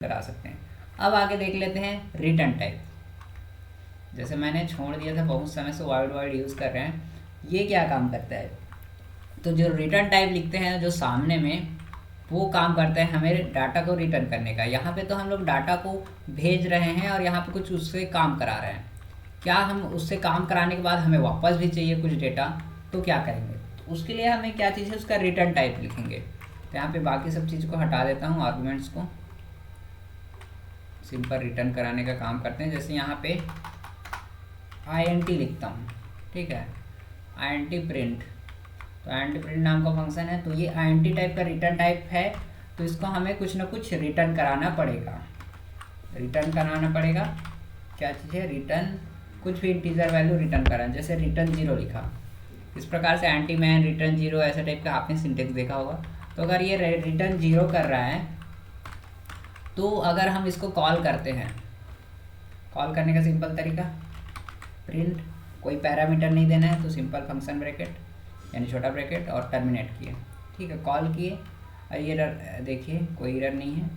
करा सकते हैं। अब आगे देख लेते हैं रिटर्न टाइप। जैसे मैंने छोड़ दिया था, बहुत समय से वाइड यूज़ कर रहे हैं। ये क्या काम करता है, तो जो रिटर्न टाइप लिखते हैं जो सामने में, वो काम करता है हमें डाटा को रिटर्न करने का। यहाँ पे तो हम लोग डाटा को भेज रहे हैं और यहाँ पे कुछ उससे काम करा रहे हैं। क्या हम उससे काम कराने के बाद हमें वापस भी चाहिए कुछ डेटा, तो क्या करेंगे? तो उसके लिए हमें क्या चीज़ है, उसका रिटर्न टाइप लिखेंगे। तो यहाँ पे बाकी सब चीज़ को हटा देता हूँ, आर्गुमेंट्स को। सिंपल रिटर्न कराने का काम करते हैं। जैसे यहाँ पे int लिखता हूँ, ठीक है, int प्रिंट। तो int प्रिंट नाम का फंक्शन है, तो ये int टाइप का रिटर्न टाइप है। तो इसको हमें कुछ ना कुछ रिटर्न कराना पड़ेगा। रिटर्न कराना पड़ेगा क्या चीज़ है, रिटर्न कुछ भी इंटीजर वैल्यू रिटर्न कराना। जैसे रिटर्न 0 लिखा, इस प्रकार से एंटी मैन रिटर्न 0 ऐसा टाइप का आपने सिंटेक्स देखा होगा। तो अगर ये रिटर्न 0 कर रहा है, तो अगर हम इसको कॉल करते हैं, कॉल करने का सिंपल तरीका, प्रिंट, कोई पैरामीटर नहीं देना है, तो सिंपल फंक्शन ब्रैकेट यानी छोटा ब्रैकेट और टर्मिनेट किए, ठीक है, कॉल किए। और ये देखिए कोई एरर नहीं है।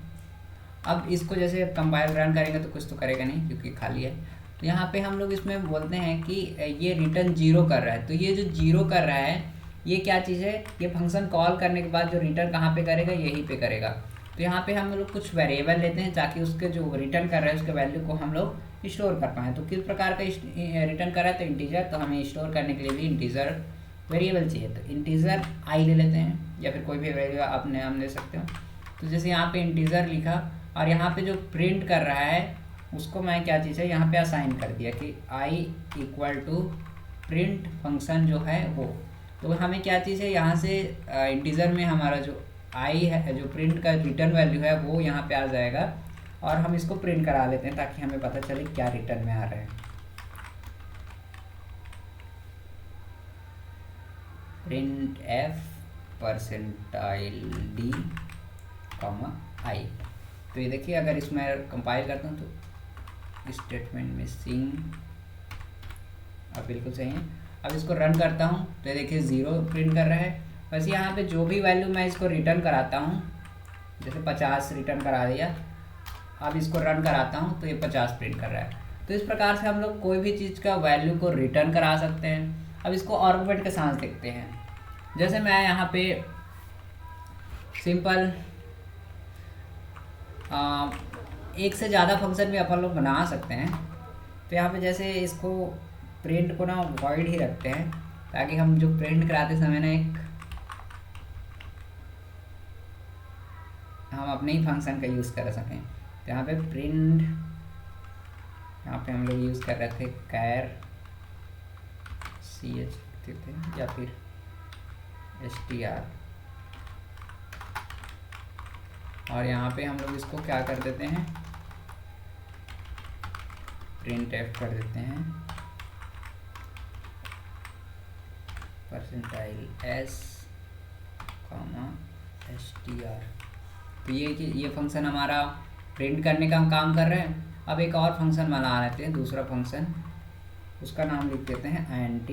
अब इसको जैसे कंपाइल रन करेंगे तो कुछ तो करेगा नहीं क्योंकि खाली है। तो यहाँ पे हम लोग इसमें बोलते हैं कि ये रिटर्न 0 कर रहा है। तो ये जो 0 कर रहा है, ये क्या चीज़ है, ये फंक्शन कॉल करने के बाद जो रिटर्न कहाँ पे करेगा, यहीं पे करेगा। तो यहाँ पे हम लोग कुछ वेरिएबल लेते हैं ताकि उसके जो रिटर्न कर रहा है उसके वैल्यू को हम लोग स्टोर कर पाएँ। तो किस प्रकार का रिटर्न कर रहा है, तो इंटीजर। तो हमें स्टोर करने के लिए भी इंटीजर वेरिएबल चाहिए, तो इंटीजर आई ले लेते हैं, या फिर कोई भी वैल्यू आप नाम ले सकते हो। तो जैसे यहाँ पे इंटीजर लिखा, और यहाँ पे जो प्रिंट कर रहा है उसको मैं क्या चीज़ है यहाँ पे असाइन कर दिया कि i equal to print function जो है वो। तो हमें क्या चीज़ है यहाँ से इंटीजर में हमारा जो i है, जो प्रिंट का रिटर्न वैल्यू है, वो यहाँ पे आ जाएगा। और हम इसको प्रिंट करा लेते हैं ताकि हमें पता चले क्या रिटर्न में आ रहा है। Print f %d, i। तो ये देखिए, अगर इसमें कंपाइल करता हूँ तो स्टेटमेंट मिसिंग, अब बिल्कुल सही है। अब इसको रन करता हूँ तो ये देखिए 0 प्रिंट कर रहा है। बस यहाँ पे जो भी वैल्यू मैं इसको रिटर्न कराता हूँ, जैसे 50 रिटर्न करा दिया, अब इसको रन कराता हूँ तो ये 50 प्रिंट कर रहा है। तो इस प्रकार से हम लोग कोई भी चीज़ का वैल्यू को रिटर्न करा सकते हैं। अब इसको आर्गुमेंट के साथ देखते हैं। जैसे मैं यहाँ पे सिंपल एक से ज़्यादा फंक्शन भी अपन लोग बना सकते हैं। तो यहाँ पे जैसे इसको प्रिंट को ना वॉइड ही रखते हैं ताकि हम जो प्रिंट कराते समय ना एक हम अपने ही फंक्शन का यूज़ कर सकें। तो यहाँ पे प्रिंट, यहाँ पे हम लोग यूज़ कर रहे थे कैर ch थे या फिर str, और यहाँ पे हम लोग इसको क्या कर देते हैं, प्रिंट f कर देते हैं %s, str। तो ये फंक्शन हमारा प्रिंट करने का काम कर रहे हैं। अब एक और फंक्शन बना लेते हैं, दूसरा फंक्शन, उसका नाम लिख देते हैं int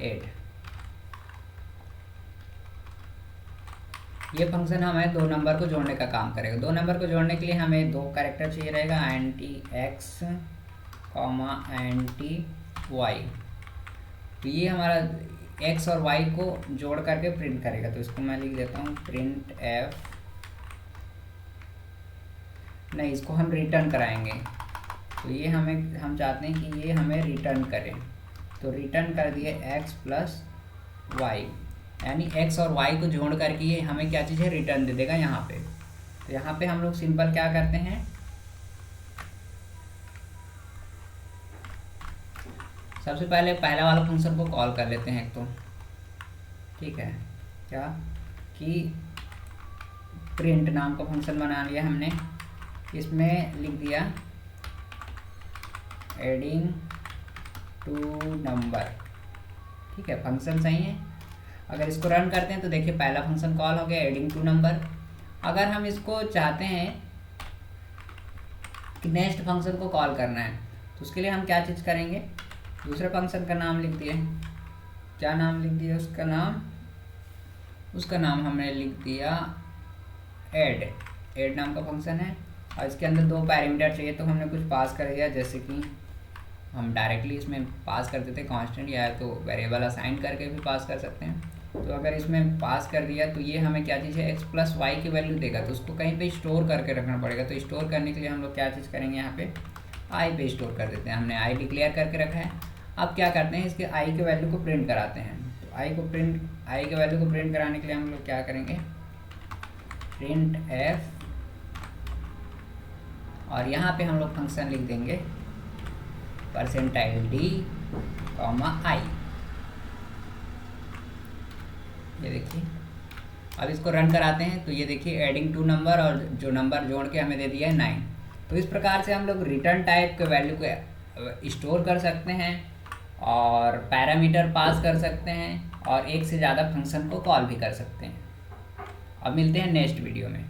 add। ये फंक्शन हमें 2 नंबर को जोड़ने का काम करेगा। 2 नंबर को जोड़ने के लिए हमें 2 कैरेक्टर चाहिए रहेगा, int x, int y। तो ये हमारा x और y को जोड़ करके प्रिंट करेगा। तो इसको मैं लिख देता हूँ प्रिंट f, नहीं, इसको हम रिटर्न कराएंगे। तो ये हम चाहते हैं कि ये हमें रिटर्न करें। तो रिटर्न कर दिए x प्लस y, यानी x और y को जोड़ करके ये हमें क्या चीज़ है, रिटर्न दे देगा यहाँ पे। तो यहाँ पे हम लोग सिंपल क्या करते हैं, सबसे पहले पहला वाला फंक्शन को कॉल कर लेते हैं एक तो, ठीक है, क्या कि प्रिंट नाम का फंक्शन बना लिया हमने, इसमें लिख दिया एडिंग टू नंबर, ठीक है, फंक्शन सही है। अगर इसको रन करते हैं तो देखिए पहला फंक्शन कॉल हो गया, एडिंग टू नंबर। अगर हम इसको चाहते हैं कि नेक्स्ट फंक्शन को कॉल करना है, तो उसके लिए हम क्या चीज़ करेंगे, दूसरे फंक्शन का नाम लिख दिए, क्या नाम लिख दिया उसका नाम हमने लिख दिया ऐड। ऐड नाम का फंक्शन है और इसके अंदर 2 पैरामीटर चाहिए, तो हमने कुछ पास कर दिया, जैसे कि हम डायरेक्टली इसमें पास कर देते कांस्टेंट, या तो वेरिएबल असाइन करके भी पास कर सकते हैं। तो अगर इसमें पास कर दिया तो ये हमें क्या चीज़ है, एक्स प्लस वाई की वैल्यू देगा, तो उसको कहीं पे स्टोर करके रखना पड़ेगा। तो स्टोर करने के लिए हम लोग क्या चीज़ करेंगे, यहाँ पे आई पे स्टोर कर देते हैं। हमने आई डिक्लेयर करके रखा है। अब क्या करते हैं, इसके आई के वैल्यू को प्रिंट कराते हैं। तो आई के वैल्यू को प्रिंट कराने के लिए हम लोग क्या करेंगे, प्रिंट एफ, और यहाँ पे हम लोग फंक्शन लिख देंगे %d, आई। ये देखिए, अब इसको रन कराते हैं तो ये देखिए एडिंग 2 नंबर, और जो नंबर जोड़ के हमें दे दिया है 9। तो इस प्रकार से हम लोग रिटर्न टाइप के वैल्यू को स्टोर कर सकते हैं और पैरामीटर पास कर सकते हैं और एक से ज़्यादा फंक्शन को कॉल भी कर सकते हैं। अब मिलते हैं नेक्स्ट वीडियो में।